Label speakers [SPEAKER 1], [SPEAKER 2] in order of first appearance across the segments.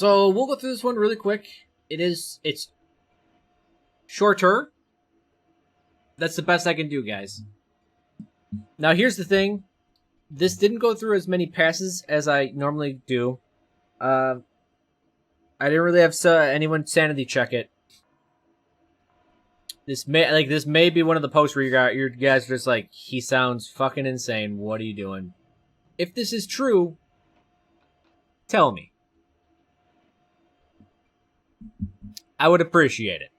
[SPEAKER 1] So we'll go through this one really quick. It's shorter. That's the best I can do, guys. Now here's the thing. This didn't go through as many passes as I normally do. I didn't really have anyone sanity check it. This may be one of the posts where your guys are just like, he sounds fucking insane. What are you doing? If this is true, tell me. I would appreciate it.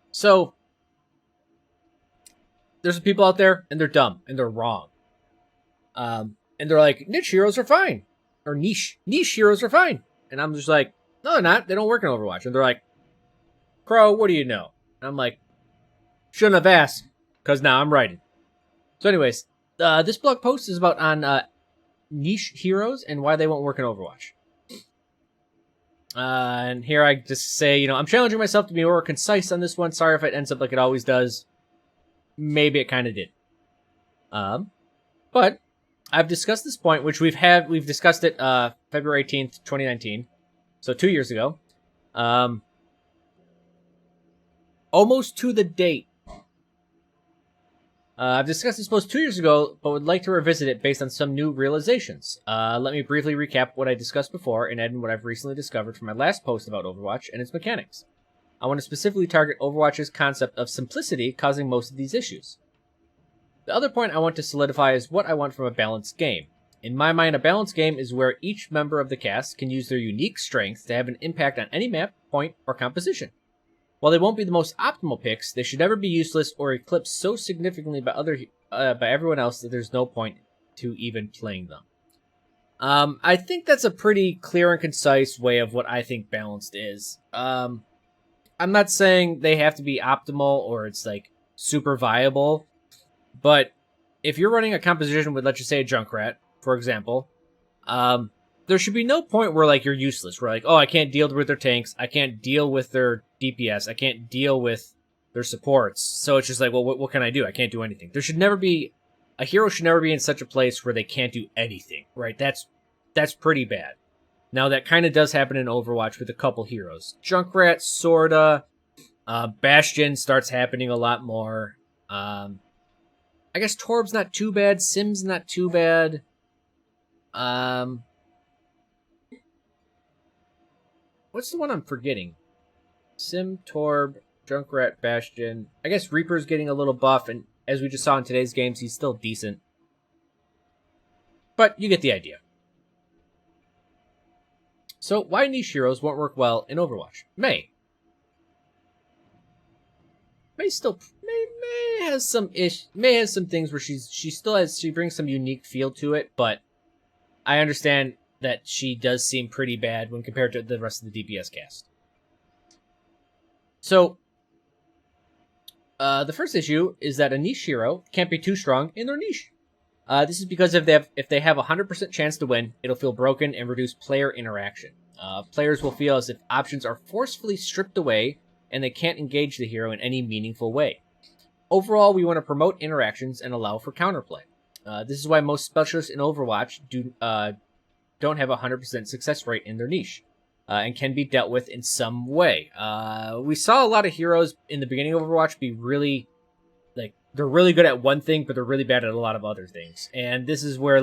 [SPEAKER 1] So, there's some people out there, and they're dumb, and they're wrong. And they're like, niche heroes are fine. Or niche heroes are fine. And I'm just like, no, they're not. They don't work in Overwatch. And they're like, Crow, what do you know? And I'm like, shouldn't have asked, because now I'm writing. So anyways, this blog post is about on niche heroes and why they won't work in Overwatch. And here I just say, I'm challenging myself to be more concise on this one. Sorry if it ends up like it always does. Maybe it kind of did. But I've discussed this point, which we've discussed it February 18th, 2019. So 2 years ago. Almost to the date. I've discussed this post 2 years ago, but would like to revisit it based on some new realizations. Let me briefly recap what I discussed before and add in what I've recently discovered from my last post about Overwatch and its mechanics. I want to specifically target Overwatch's concept of simplicity causing most of these issues. The other point I want to solidify is what I want from a balanced game. In my mind, a balanced game is where each member of the cast can use their unique strengths to have an impact on any map, point, or composition. While they won't be the most optimal picks, they should never be useless or eclipsed so significantly by everyone else that there's no point to even playing them. I think that's a pretty clear and concise way of what I think balanced is. I'm not saying they have to be optimal or it's like super viable, but if you're running a composition with, let's just say, a Junkrat, for example, there should be no point where like you're useless. Where like, oh, I can't deal with their tanks, I can't deal with their DPS, I can't deal with their supports. So it's just like, well, what can I do? I can't do anything. A hero should never be in such a place where they can't do anything, right? That's pretty bad. Now that kind of does happen in Overwatch with a couple heroes. Junkrat, sorta. Bastion starts happening a lot more. I guess Torb's not too bad. Sim's not too bad. What's the one I'm forgetting? Sim, Torb, Junkrat, Bastion. I guess Reaper's getting a little buff, and as we just saw in today's games, he's still decent. But you get the idea. So, why niche heroes won't work well in Overwatch? May has some things where she brings some unique feel to it, but I understand that she does seem pretty bad when compared to the rest of the DPS cast. So, the first issue is that a niche hero can't be too strong in their niche. This is because if they have a 100% chance to win, it'll feel broken and reduce player interaction. Players will feel as if options are forcefully stripped away and they can't engage the hero in any meaningful way. Overall, we want to promote interactions and allow for counterplay. This is why most specialists in Overwatch don't have a 100% success rate in their niche, and can be dealt with in some way. We saw a lot of heroes in the beginning of Overwatch be really, they're really good at one thing, but they're really bad at a lot of other things. And this is where,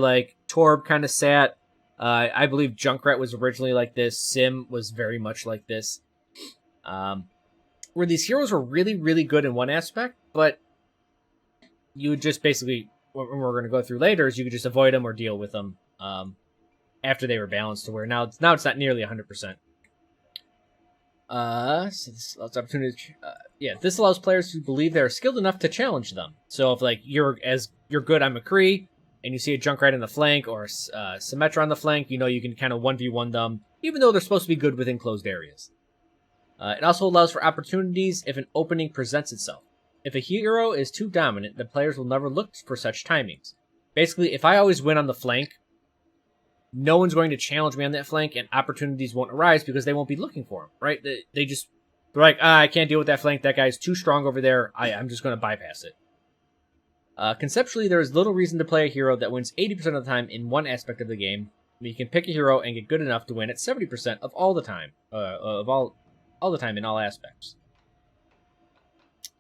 [SPEAKER 1] Torb kind of sat. I believe Junkrat was originally like this. Sim was very much like this. Where these heroes were really, really good in one aspect, but you would just basically, what we're going to go through later, is you could just avoid them or deal with them after they were balanced to where now it's not nearly 100%. So this allows opportunity. This allows players who believe they are skilled enough to challenge them. So if you're good on McCree and you see a Junkrat in the flank or a Symmetra on the flank, you can kind of 1v1 them, even though they're supposed to be good within closed areas. It also allows for opportunities if an opening presents itself. If a hero is too dominant, the players will never look for such timings. Basically, if I always win on the flank, no one's going to challenge me on that flank, and opportunities won't arise because they won't be looking for them, right? They're like, I can't deal with that flank. That guy's too strong over there. I'm just going to bypass it. Conceptually, there is little reason to play a hero that wins 80% of the time in one aspect of the game, You can pick a hero and get good enough to win at 70% of all the time, all the time in all aspects.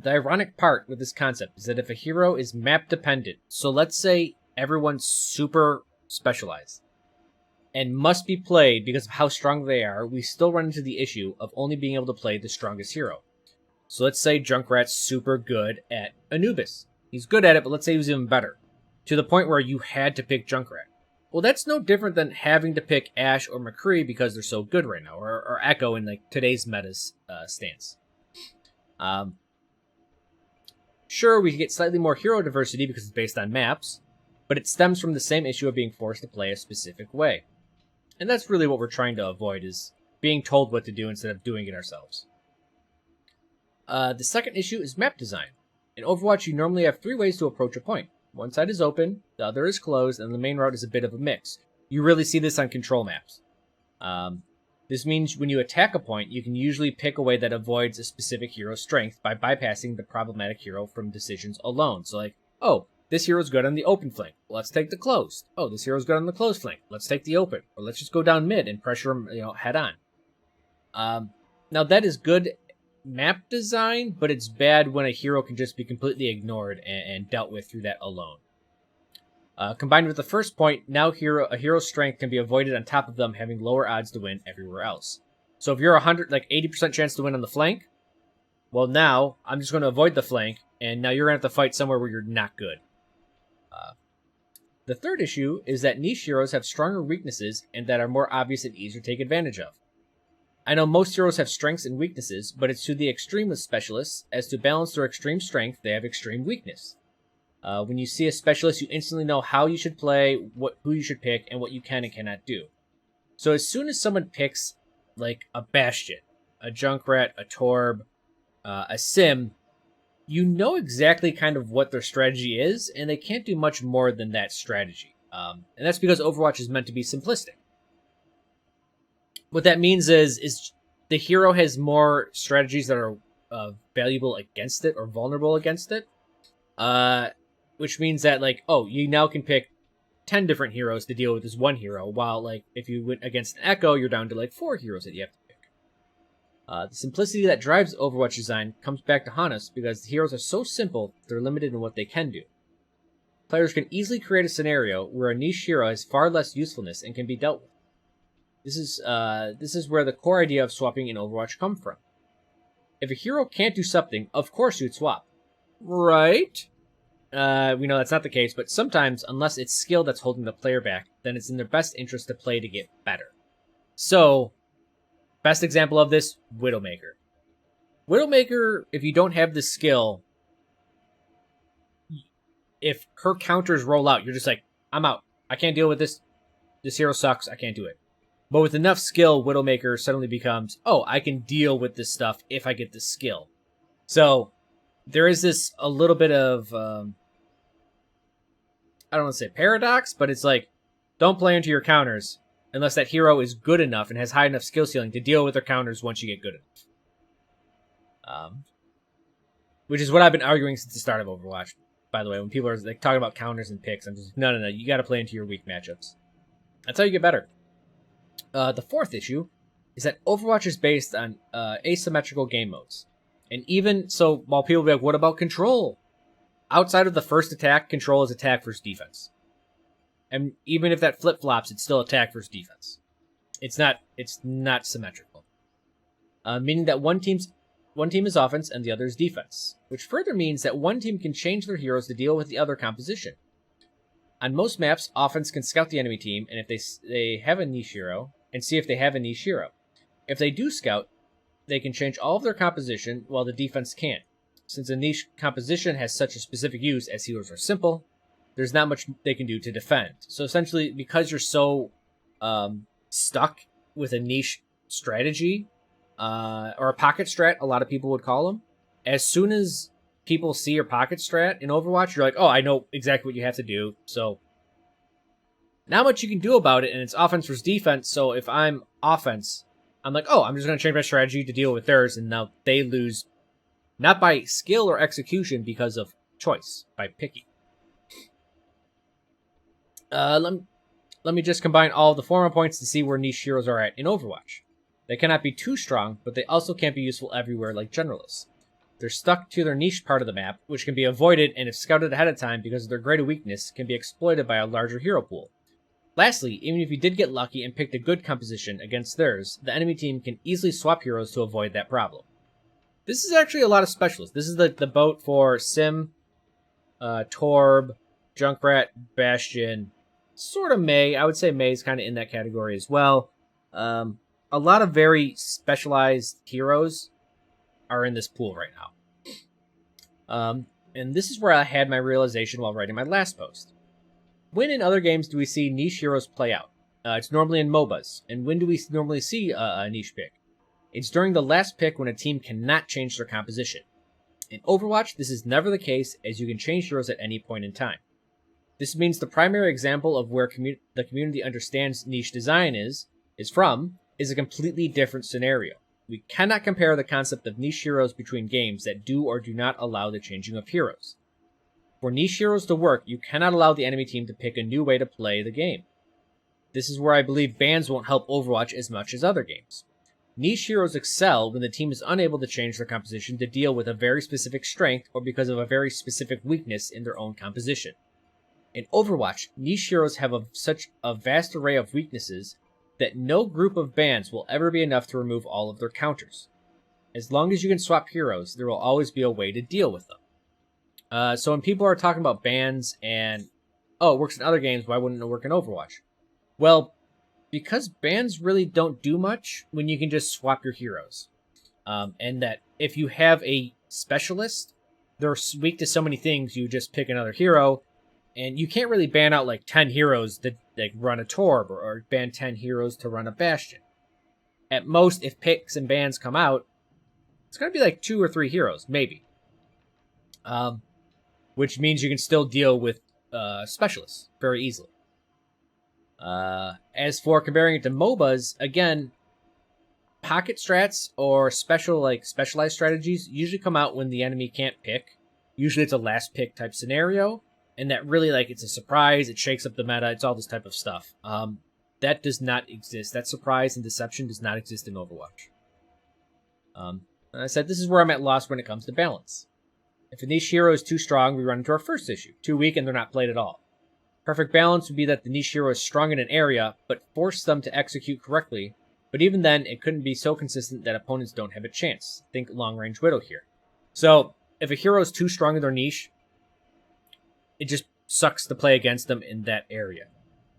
[SPEAKER 1] The ironic part with this concept is that if a hero is map dependent, so let's say everyone's super specialized and must be played because of how strong they are, we still run into the issue of only being able to play the strongest hero. So let's say Junkrat's super good at Anubis. He's good at it, but let's say he was even better, to the point where you had to pick Junkrat. Well, that's no different than having to pick Ashe or McCree because they're so good right now, or Echo in like today's meta's stance. Sure, we get slightly more hero diversity because it's based on maps, but it stems from the same issue of being forced to play a specific way. And that's really what we're trying to avoid, is being told what to do instead of doing it ourselves. The second issue is map design. In Overwatch, you normally have 3 ways to approach a point. One side is open, the other is closed, and the main route is a bit of a mix. You really see this on control maps. This means when you attack a point, you can usually pick a way that avoids a specific hero's strength by bypassing the problematic hero from decisions alone. So like, oh, this hero's good on the open flank. Let's take the closed. Oh, this hero's good on the closed flank. Let's take the open. Or let's just go down mid and pressure him, head on. Now that is good map design, but it's bad when a hero can just be completely ignored and dealt with through that alone. Combined with the first point, now a hero's strength can be avoided on top of them having lower odds to win everywhere else. So if you're 80% chance to win on the flank, well now, I'm just going to avoid the flank, and now you're going to have to fight somewhere where you're not good. The third issue is that niche heroes have stronger weaknesses and that are more obvious and easier to take advantage of. I know most heroes have strengths and weaknesses, but it's to the extreme with specialists, as to balance their extreme strength, they have extreme weakness. When you see a specialist, you instantly know how you should play, who you should pick, and what you can and cannot do. So as soon as someone picks, like, a Bastion, a Junkrat, a Torb, a Sim, you know exactly kind of what their strategy is, and they can't do much more than that strategy. And that's because Overwatch is meant to be simplistic. What that means is the hero has more strategies that are valuable against it or vulnerable against it. Which means that, like, oh, you now can pick 10 different heroes to deal with this one hero, while, like, if you went against an Echo, you're down to, like, 4 heroes that you have to pick. The simplicity that drives Overwatch design comes back to haunt us because the heroes are so simple, they're limited in what they can do. Players can easily create a scenario where a niche hero has far less usefulness and can be dealt with. This is where the core idea of swapping in Overwatch comes from. If a hero can't do something, of course you'd swap. Right? We know that's not the case, but sometimes, unless it's skill that's holding the player back, then it's in their best interest to play to get better. So, best example of this, Widowmaker. Widowmaker, if you don't have the skill, if her counters roll out, you're just like, I'm out. I can't deal with this. This hero sucks. I can't do it. But with enough skill, Widowmaker suddenly becomes, oh, I can deal with this stuff if I get the skill. So, there is this a little bit of, I don't want to say paradox, but it's like, don't play into your counters unless that hero is good enough and has high enough skill ceiling to deal with their counters once you get good enough. Which is what I've been arguing since the start of Overwatch, by the way. When people are like talking about counters and picks, I'm just like, no, you got to play into your weak matchups. That's how you get better. The fourth issue is that Overwatch is based on asymmetrical game modes. And even so, while people be like, what about control? Outside of the first attack, control is attack versus defense. And even if that flip-flops, it's still attack versus defense. It's not symmetrical. Meaning that one team is offense and the other is defense. Which further means that one team can change their heroes to deal with the other composition. On most maps, offense can scout the enemy team, and if they have a niche hero, and see if they have a niche hero. If they do scout, they can change all of their composition, while the defense can't. Since a niche composition has such a specific use as heroes are simple, there's not much they can do to defend. So essentially, because you're so stuck with a niche strategy, or a pocket strat, a lot of people would call them, as soon as people see your pocket strat in Overwatch, you're like, oh, I know exactly what you have to do, so not much you can do about it, and it's offense versus defense, so if I'm offense, I'm like, oh, I'm just going to change my strategy to deal with theirs, and now they lose, not by skill or execution, because of choice, by picking. let me just combine all of the former points to see where niche heroes are at in Overwatch. They cannot be too strong, but they also can't be useful everywhere like generalists. They're stuck to their niche part of the map, which can be avoided and if scouted ahead of time because of their greater weakness, can be exploited by a larger hero pool. Lastly, even if you did get lucky and picked a good composition against theirs, the enemy team can easily swap heroes to avoid that problem. This is actually a lot of specialists. This is the boat for Sim, Torb, Junkrat, Bastion, sort of Mei. I would say Mei is kind of in that category as well. A lot of very specialized heroes are in this pool right now. And this is where I had my realization while writing my last post. When in other games do we see niche heroes play out? It's normally in MOBAs. And when do we normally see a niche pick? It's during the last pick when a team cannot change their composition. In Overwatch, this is never the case, as you can change heroes at any point in time. This means the primary example of where the community understands niche design is a completely different scenario. We cannot compare the concept of niche heroes between games that do or do not allow the changing of heroes. For niche heroes to work, you cannot allow the enemy team to pick a new way to play the game. This is where I believe bans won't help Overwatch as much as other games. Niche heroes excel when the team is unable to change their composition to deal with a very specific strength or because of a very specific weakness in their own composition. In Overwatch, niche heroes have such a vast array of weaknesses that no group of bans will ever be enough to remove all of their counters. As long as you can swap heroes, there will always be a way to deal with them. So when people are talking about bans and, it works in other games, why wouldn't it work in Overwatch? Well, because bans really don't do much when you can just swap your heroes. And that if you have a specialist, they're weak to so many things, you just pick another hero, and you can't really ban out like 10 heroes that run a Torb or ban 10 heroes to run a Bastion. At most, if picks and bans come out, it's going to be like 2 or 3 heroes, maybe. Which means you can still deal with specialists very easily. As for comparing it to MOBAs, again, pocket strats or specialized strategies usually come out when the enemy can't pick. Usually it's a last pick type scenario. And that really, it's a surprise, it shakes up the meta, it's all this type of stuff. That does not exist. That surprise and deception does not exist in Overwatch. I said this is where I'm at loss when it comes to balance. If a niche hero is too strong, we run into our first issue. Too weak and they're not played at all. Perfect balance would be that the niche hero is strong in an area, but force them to execute correctly. But even then, it couldn't be so consistent that opponents don't have a chance. Think long-range Widow here. So, if a hero is too strong in their niche, it just sucks to play against them in that area.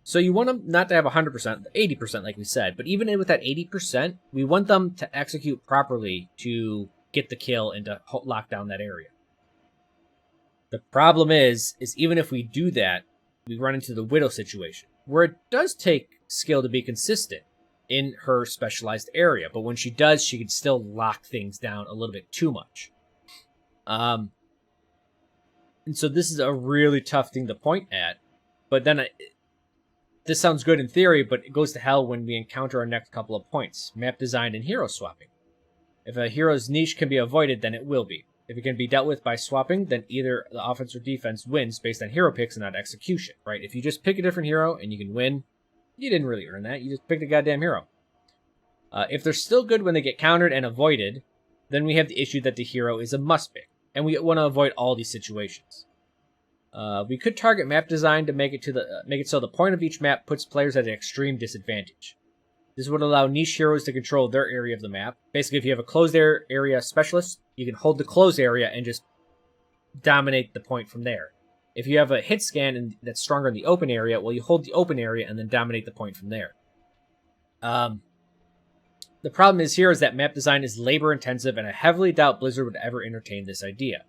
[SPEAKER 1] So you want them not to have 100%, 80% like we said, but even with that 80%, we want them to execute properly to get the kill and to lock down that area. The problem is even if we do that, we run into the Widow situation, where it does take skill to be consistent in her specialized area, but when she does, she can still lock things down a little bit too much. And so this is a really tough thing to point at, but then this sounds good in theory, but it goes to hell when we encounter our next couple of points, map design and hero swapping. If a hero's niche can be avoided, then it will be. If it can be dealt with by swapping, then either the offense or defense wins based on hero picks and not execution, right? If you just pick a different hero and you can win, you didn't really earn that. You just picked a goddamn hero. If they're still good when they get countered and avoided, then we have the issue that the hero is a must pick, and we want to avoid all these situations. We could target map design to make it so the point of each map puts players at an extreme disadvantage. This would allow niche heroes to control their area of the map. Basically, if you have a closed area specialist, you can hold the closed area and just dominate the point from there. If you have a hit scan that's stronger in the open area, well, you hold the open area and then dominate the point from there. The problem is that map design is labor intensive, and I heavily doubt Blizzard would ever entertain this idea.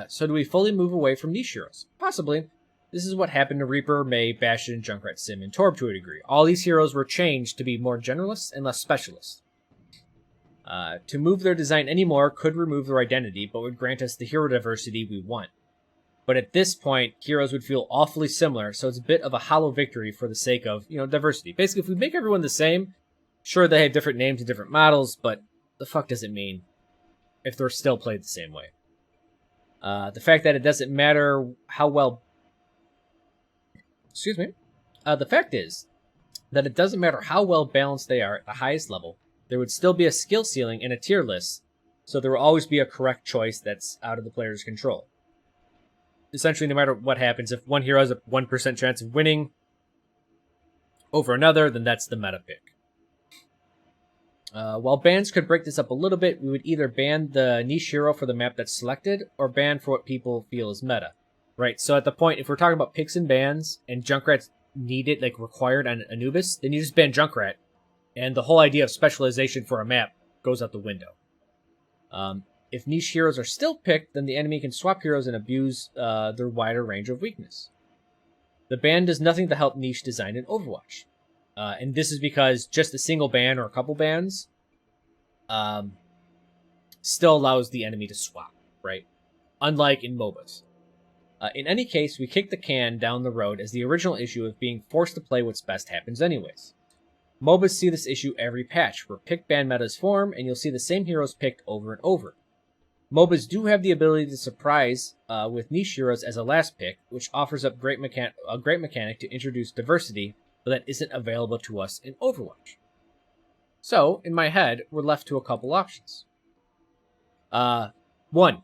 [SPEAKER 1] So do we fully move away from niche heroes? Possibly. This is what happened to Reaper, Mei, Bastion, Junkrat, Sim, and Torb to a degree. All these heroes were changed to be more generalists and less specialists. To move their design anymore could remove their identity, but would grant us the hero diversity we want. But at this point, heroes would feel awfully similar, so it's a bit of a hollow victory for the sake of, diversity. Basically, if we make everyone the same, sure, they have different names and different models, but the fuck does it mean if they're still played the same way? The fact that it doesn't matter how well Excuse me. The fact is that it doesn't matter how well balanced they are at the highest level, there would still be a skill ceiling and a tier list, so there will always be a correct choice that's out of the player's control. Essentially, no matter what happens, if one hero has a 1% chance of winning over another, then that's the meta pick. While bans could break this up a little bit, we would either ban the niche hero for the map that's selected, or ban for what people feel is meta. Right, so at the point, if we're talking about picks and bans, and Junkrat's needed, like required on Anubis, then you just ban Junkrat, and the whole idea of specialization for a map goes out the window. If niche heroes are still picked, then the enemy can swap heroes and abuse their wider range of weakness. The ban does nothing to help niche design in Overwatch. And this is because just a single ban or a couple bans still allows the enemy to swap, right? Unlike in MOBAs. In any case, we kick the can down the road as the original issue of being forced to play what's best happens anyways. MOBAs see this issue every patch, where pick-ban metas form, and you'll see the same heroes picked over and over. MOBAs do have the ability to surprise with niche heroes as a last pick, which offers up a great mechanic to introduce diversity, but that isn't available to us in Overwatch. So, in my head, we're left to a couple options. 1.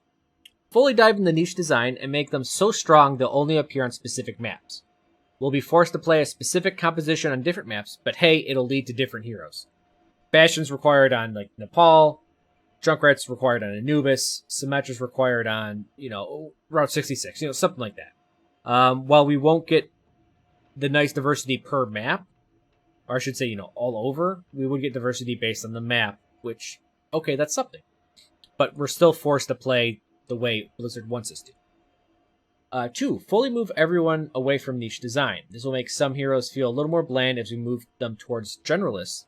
[SPEAKER 1] Fully dive in the niche design and make them so strong they'll only appear on specific maps. We'll be forced to play a specific composition on different maps, but hey, it'll lead to different heroes. Bastion's required on, like, Nepal, Junkrat's required on Anubis, Symmetra's required on, Route 66, something like that. While we won't get the nice diversity per map, or I should say, all over, we would get diversity based on the map, which, okay, that's something. But we're still forced to play the way Blizzard wants us to. 2, fully move everyone away from niche design. This will make some heroes feel a little more bland as we move them towards generalists,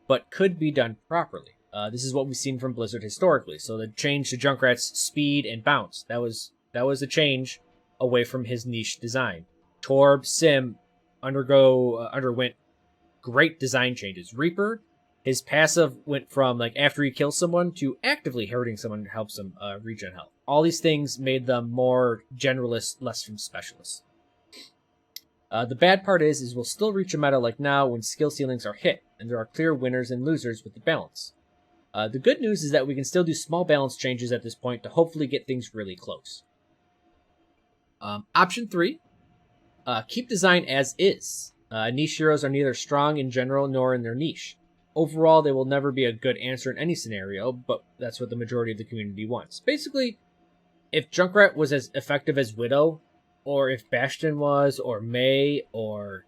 [SPEAKER 1] but could be done properly. This is what we've seen from Blizzard historically. So the change to Junkrat's speed and bounce, that was a change away from his niche design. Torb, Sim underwent great design changes. Reaper, his passive went from like after he kills someone to actively hurting someone to help them regen health. All these things made them more generalists, less from specialists. The bad part is we'll still reach a meta like now when skill ceilings are hit, and there are clear winners and losers with the balance. The good news is that we can still do small balance changes at this point to hopefully get things really close. Option 3, keep design as is. Niche heroes are neither strong in general nor in their niche. Overall, they will never be a good answer in any scenario, but that's what the majority of the community wants. Basically, if Junkrat was as effective as Widow, or if Bastion was, or Mei, or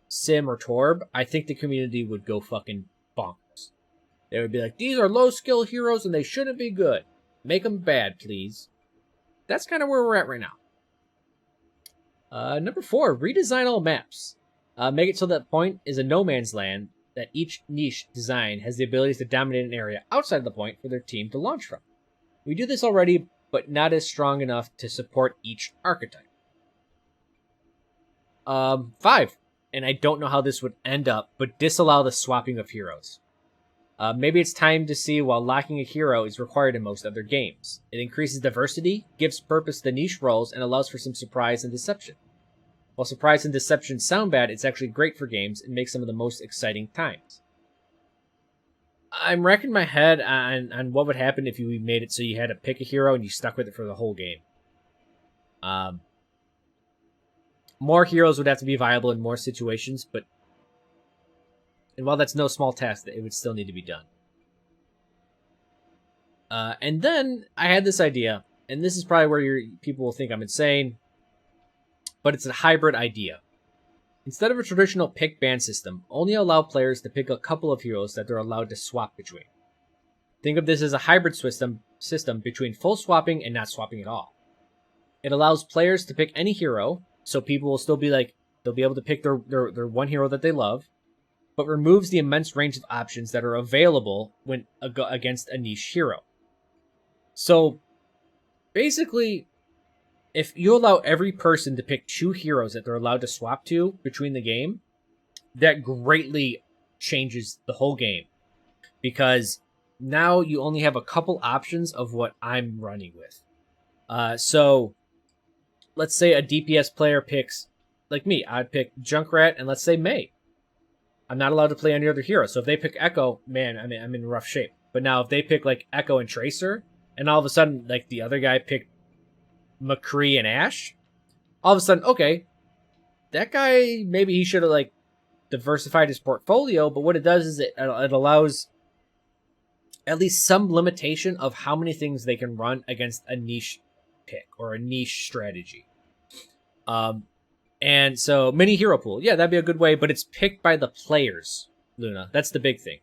[SPEAKER 1] Sim, or Torb, I think the community would go fucking bonkers. They would be like, these are low-skill heroes and they shouldn't be good. Make them bad, please. That's kind of where we're at right now. Number 4, redesign all maps. Make it so that point is a no man's land, that each niche design has the ability to dominate an area outside the point for their team to launch from. We do this already, but not as strong enough to support each archetype. 5, and I don't know how this would end up, but disallow the swapping of heroes. Maybe it's time to see while locking a hero is required in most other games. It increases diversity, gives purpose to niche roles, and allows for some surprise and deception. While surprise and deception sound bad, it's actually great for games and makes some of the most exciting times. I'm racking my head on what would happen if you made it so you had to pick a hero and you stuck with it for the whole game. More heroes would have to be viable in more situations, and while that's no small task, it would still need to be done. And then I had this idea, and this is probably where people will think I'm insane, but it's a hybrid idea. Instead of a traditional pick-ban system, only allow players to pick a couple of heroes that they're allowed to swap between. Think of this as a hybrid system between full swapping and not swapping at all. It allows players to pick any hero, so people will still be like, they'll be able to pick their one hero that they love, but removes the immense range of options that are available when against a niche hero. So, basically, if you allow every person to pick 2 heroes that they're allowed to swap to between the game, that greatly changes the whole game. Because now you only have a couple options of what I'm running with. So, let's say a DPS player picks like me, I'd pick Junkrat and let's say May. I'm not allowed to play any other hero. So if they pick Echo, man, I'm in rough shape. But now if they pick like Echo and Tracer, and all of a sudden like the other guy picked McCree and Ashe, all of a sudden, okay, that guy, maybe he should have like diversified his portfolio. But what it does is it allows at least some limitation of how many things they can run against a niche pick or a niche strategy. And so mini hero pool, yeah, that'd be a good way, but it's picked by the players, Luna. That's the big thing.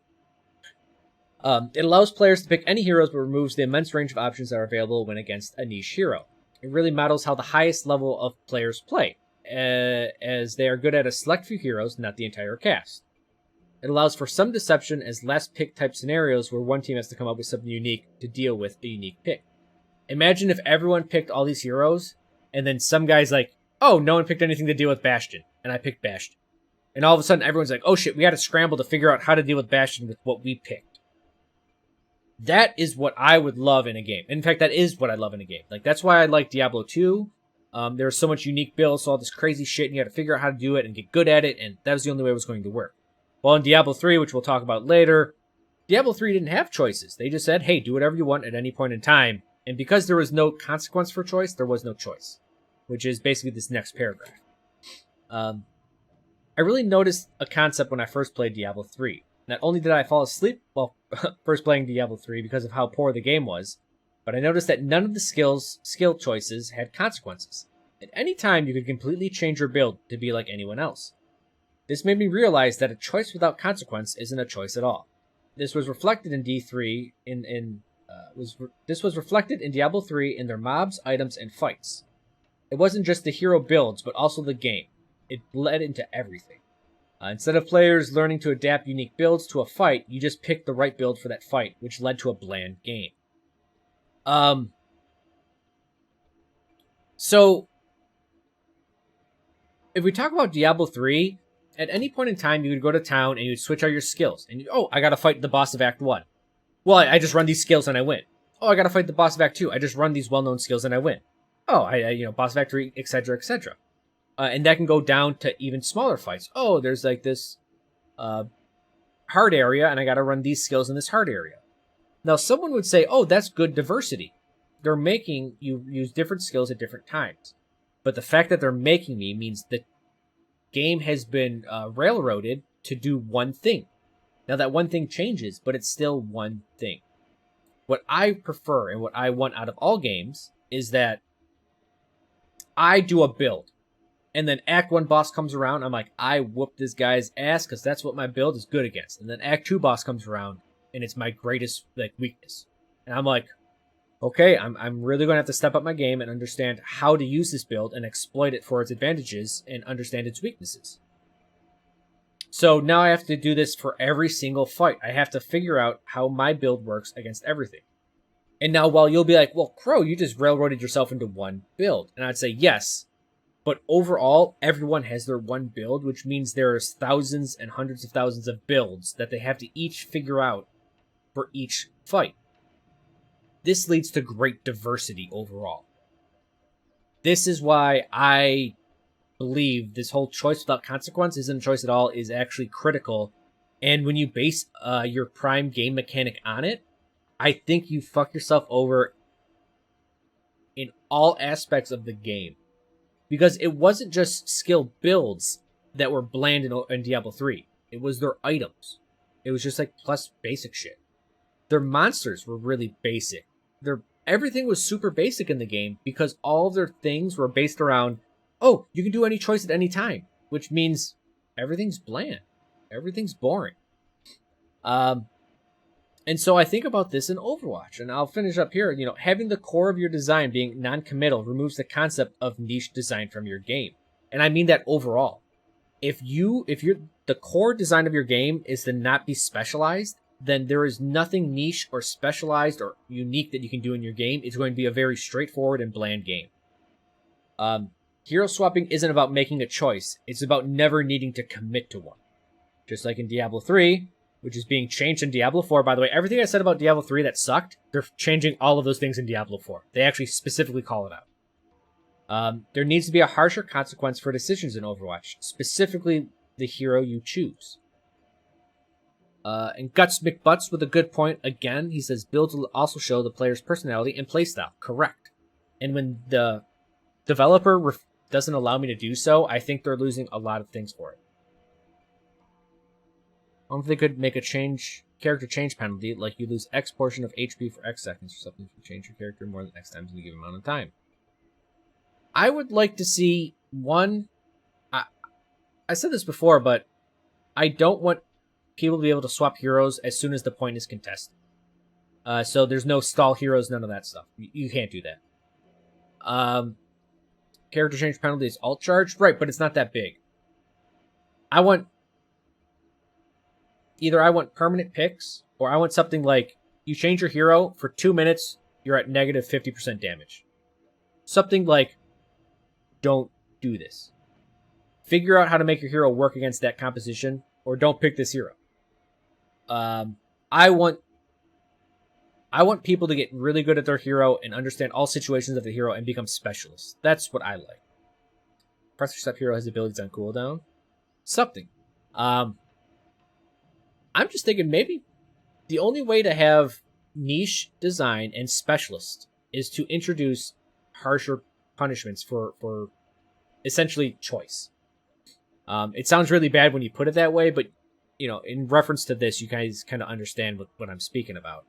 [SPEAKER 1] It allows players to pick any heroes, but removes the immense range of options that are available when against a niche hero. It really models how the highest level of players play, as they are good at a select few heroes, not the entire cast. It allows for some deception as last pick type scenarios where one team has to come up with something unique to deal with a unique pick. Imagine if everyone picked all these heroes, and then some guy's like, oh, no one picked anything to deal with Bastion, and I picked Bastion. And all of a sudden, everyone's like, oh shit, we had to scramble to figure out how to deal with Bastion with what we picked. That is what I would love in a game. In fact, that is what I love in a game. Like, that's why I like Diablo 2. There was so much unique builds, so all this crazy shit, and you had to figure out how to do it and get good at it, and that was the only way it was going to work. Well, in Diablo 3, which we'll talk about later, Diablo 3 didn't have choices. They just said, hey, do whatever you want at any point in time. And because there was no consequence for choice, there was no choice, which is basically this next paragraph. I really noticed a concept when I first played Diablo 3. Not only did I fall asleep while first playing Diablo 3 because of how poor the game was, but I noticed that none of the skill choices had consequences. At any time, you could completely change your build to be like anyone else. This made me realize that a choice without consequence isn't a choice at all. This was reflected in D3 this was reflected in Diablo 3 in their mobs, items, and fights. It wasn't just the hero builds, but also the game. It bled into everything. Instead of players learning to adapt unique builds to a fight, you just picked the right build for that fight, which led to a bland game. So, if we talk about Diablo 3, at any point in time, you would go to town and you would switch out your skills. And I gotta fight the boss of Act 1. Well, I just run these skills and I win. Oh, I gotta fight the boss of Act 2. I just run these well-known skills and I win. Oh, boss of Act 3, etc., etc. And that can go down to even smaller fights. Oh, there's like this hard area, and I gotta run these skills in this hard area. Now, someone would say, oh, that's good diversity. They're making you use different skills at different times. But the fact that they're making me means the game has been railroaded to do one thing. Now, that one thing changes, but it's still one thing. What I prefer and what I want out of all games is that I do a build. And then Act 1 boss comes around, I'm like, I whoop this guy's ass because that's what my build is good against. And then Act 2 boss comes around, and it's my greatest weakness. And I'm like, okay, I'm really going to have to step up my game and understand how to use this build and exploit it for its advantages and understand its weaknesses. So now I have to do this for every single fight. I have to figure out how my build works against everything. And now while you'll be like, well, Crow, you just railroaded yourself into one build. And I'd say, yes. But overall, everyone has their one build, which means there's thousands and hundreds of thousands of builds that they have to each figure out for each fight. This leads to great diversity overall. This is why I believe this whole choice without consequence isn't a choice at all, is actually critical. And when you base your prime game mechanic on it, I think you fuck yourself over in all aspects of the game. Because it wasn't just skill builds that were bland in Diablo 3. It was their items. It was just like plus basic shit. Their monsters were really basic. Everything was super basic in the game because all of their things were based around, oh, you can do any choice at any time, which means everything's bland. Everything's boring. And so I think about this in Overwatch, and I'll finish up here. Having the core of your design being non-committal removes the concept of niche design from your game. And I mean that overall. If the core design of your game is to not be specialized, then there is nothing niche or specialized or unique that you can do in your game. It's going to be a very straightforward and bland game. Hero swapping isn't about making a choice. It's about never needing to commit to one. Just like in Diablo 3, which is being changed in Diablo 4. By the way, everything I said about Diablo 3 that sucked, they're changing all of those things in Diablo 4. They actually specifically call it out. There needs to be a harsher consequence for decisions in Overwatch, specifically the hero you choose. And Guts McButts with a good point again. He says builds will also show the player's personality and playstyle. Correct. And when the developer doesn't allow me to do so, I think they're losing a lot of things for it. I wonder if they could make a character change penalty, like you lose X portion of HP for X seconds or something if you change your character more than X times in a given amount of time. I would like to see one. I said this before, but I don't want people to be able to swap heroes as soon as the point is contested. So there's no stall heroes, none of that stuff. You can't do that. Character change penalty is alt charge, right? But it's not that big. I want permanent picks, or I want something like you change your hero for 2 minutes, you're at negative 50% damage. Something like, don't do this. Figure out how to make your hero work against that composition, or don't pick this hero. I want people to get really good at their hero and understand all situations of the hero and become specialists. That's what I like. Pressure Step hero has abilities on cooldown. Something. I'm just thinking maybe the only way to have niche design and specialist is to introduce harsher punishments for essentially choice. It sounds really bad when you put it that way, but in reference to this, you guys kind of understand what I'm speaking about.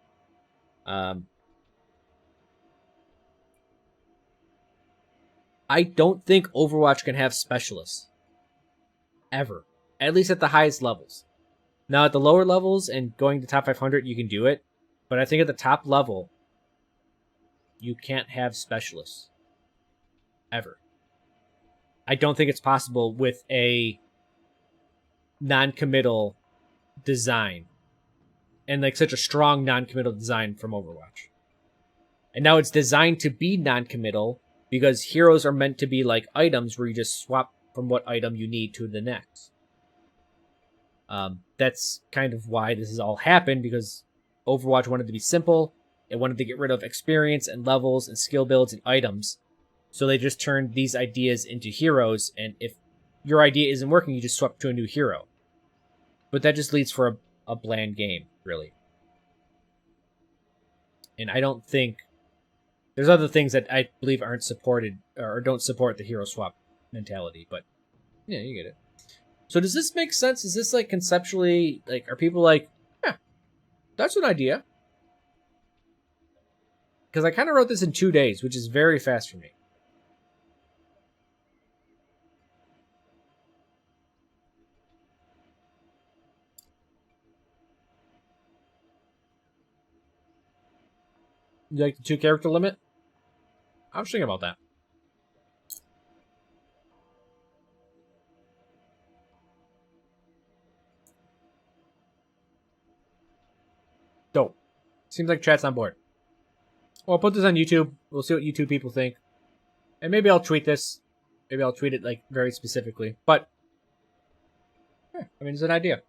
[SPEAKER 1] I don't think Overwatch can have specialists. Ever. At least at the highest levels. Now, at the lower levels and going to top 500, you can do it. But I think at the top level, you can't have specialists. Ever. I don't think it's possible with a non-committal design. And like such a strong non-committal design from Overwatch. And now it's designed to be non-committal because heroes are meant to be like items where you just swap from what item you need to the next. That's kind of why this has all happened, because Overwatch wanted to be simple. It wanted to get rid of experience and levels and skill builds and items. So they just turned these ideas into heroes, and if your idea isn't working, you just swap to a new hero. But that just leads for a bland game, really. And I don't think... There's other things that I believe aren't supported, or don't support the hero swap mentality, but yeah, you get it. So does this make sense? Is this like conceptually, like, are people like, yeah, that's an idea? Because I kind of wrote this in 2 days, which is very fast for me. You like the 2-character limit? I was thinking about that. Dope. Seems like chat's on board. Well, I'll put this on YouTube. We'll see what YouTube people think. And maybe I'll tweet this. Maybe I'll tweet it like very specifically. But, I mean, it's an idea.